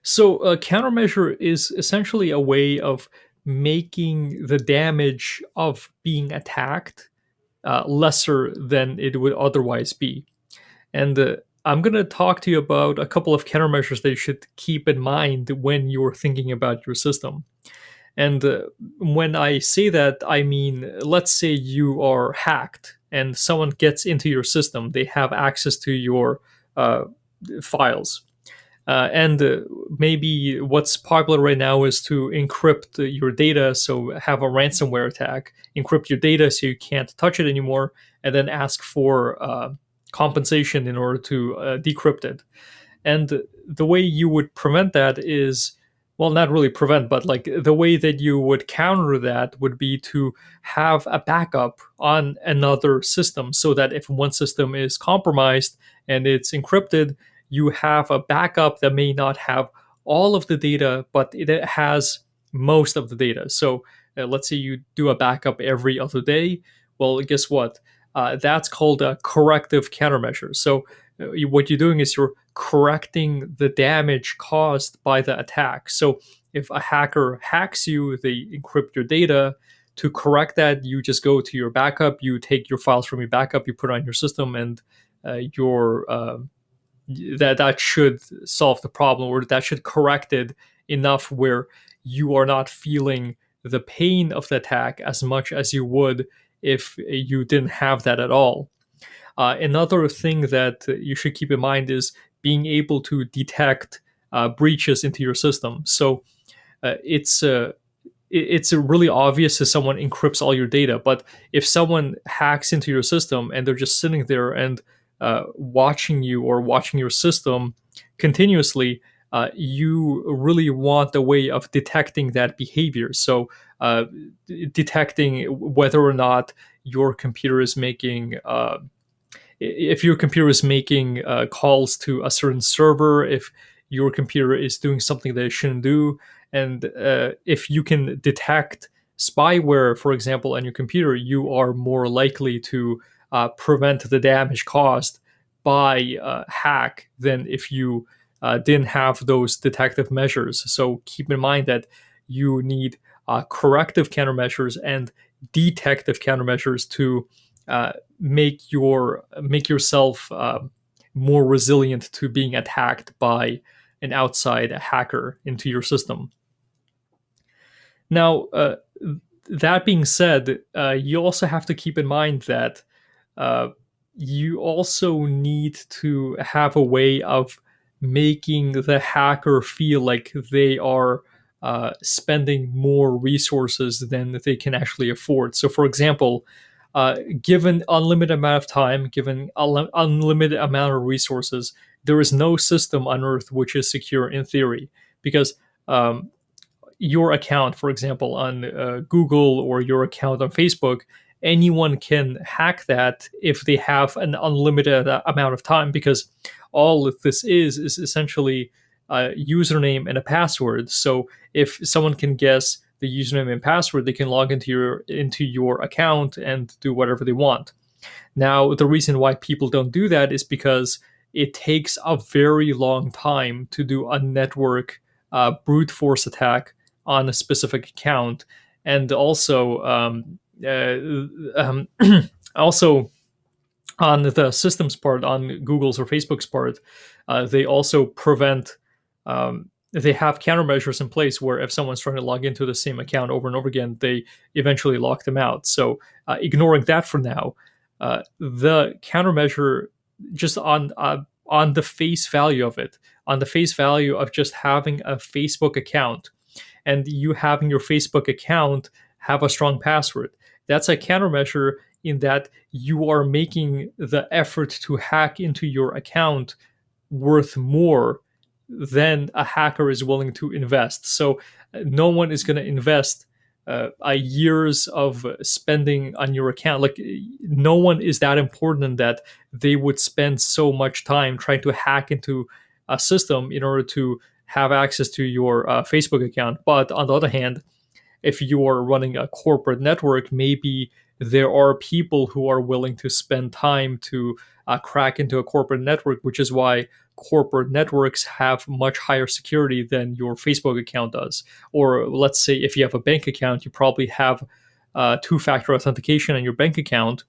So, a countermeasure is essentially a way of making the damage of being attacked lesser than it would otherwise be. And I'm going to talk to you about a couple of countermeasures that you should keep in mind when you're thinking about your system. And when I say that, I mean, let's say you are hacked and someone gets into your system, they have access to your uh, files and maybe what's popular right now is to encrypt your data. So have a ransomware attack, encrypt your data so you can't touch it anymore, and then ask for compensation in order to decrypt it. And the way you would prevent that is, well, not really prevent, but like the way that you would counter that would be to have a backup on another system so that if one system is compromised and it's encrypted, you have a backup that may not have all of the data, but it has most of the data. So let's say you do a backup every other day. Well, guess what? That's called a corrective countermeasure. So what you're doing is you're correcting the damage caused by the attack. So if a hacker hacks you, they encrypt your data. To correct that, you just go to your backup, you take your files from your backup, you put it on your system, and your that should solve the problem, or that should correct it enough where you are not feeling the pain of the attack as much as you would if you didn't have that at all. Another thing that you should keep in mind is being able to detect breaches into your system. So it's really obvious if someone encrypts all your data, but if someone hacks into your system and they're just sitting there and watching you or watching your system continuously, you really want a way of detecting that behavior. So, detecting whether or not your computer is making if your computer is making calls to a certain server, if your computer is doing something that it shouldn't do, and if you can detect spyware, for example, on your computer, you are more likely to prevent the damage caused by hack than if you didn't have those detective measures. So keep in mind that you need corrective countermeasures and detective countermeasures to make yourself more resilient to being attacked by an outside hacker into your system. Now, that being said, you also have to keep in mind that uh, you also need to have a way of making the hacker feel like they are spending more resources than they can actually afford. So, for example, given unlimited amount of time, given unlimited amount of resources, there is no system on Earth which is secure in theory, because your account, for example, on Google or your account on Facebook, anyone can hack that if they have an unlimited amount of time, because all this is essentially a username and a password. So if someone can guess the username and password, they can log into your account and do whatever they want. Now, the reason why people don't do that is because it takes a very long time to do a network brute force attack on a specific account, and also also on the system's part, on Google's or Facebook's part, they also prevent. They have countermeasures in place where if someone's trying to log into the same account over and over again, they eventually lock them out. So, ignoring that for now, the countermeasure just on the face value of it, on the face value of just having a Facebook account, and you having your Facebook account have a strong password. That's a countermeasure in that you are making the effort to hack into your account worth more than a hacker is willing to invest. So no one is going to invest a years of spending on your account. Like, no one is that important that they would spend so much time trying to hack into a system in order to have access to your Facebook account. But on the other hand, if you are running a corporate network, maybe there are people who are willing to spend time to crack into a corporate network, which is why corporate networks have much higher security than your Facebook account does. Or let's say if you have a bank account, you probably have two-factor authentication on your bank account,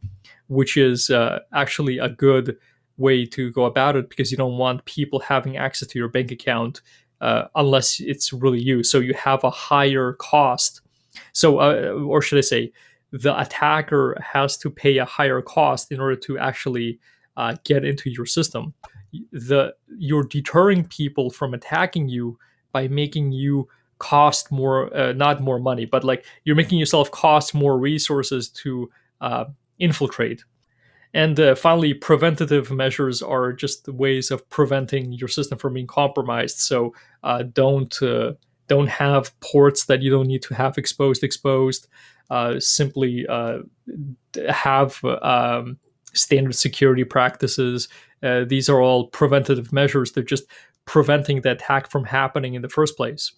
which is actually a good way to go about it because you don't want people having access to your bank account unless it's really you. So you have a higher cost. So, or should I say, the attacker has to pay a higher cost in order to actually get into your system. You're deterring people from attacking you by making you cost more, not more money, but like you're making yourself cost more resources to infiltrate. And finally, preventative measures are just ways of preventing your system from being compromised. So don't have ports that you don't need to have exposed. Simply have standard security practices. These are all preventative measures. They're just preventing the attack from happening in the first place.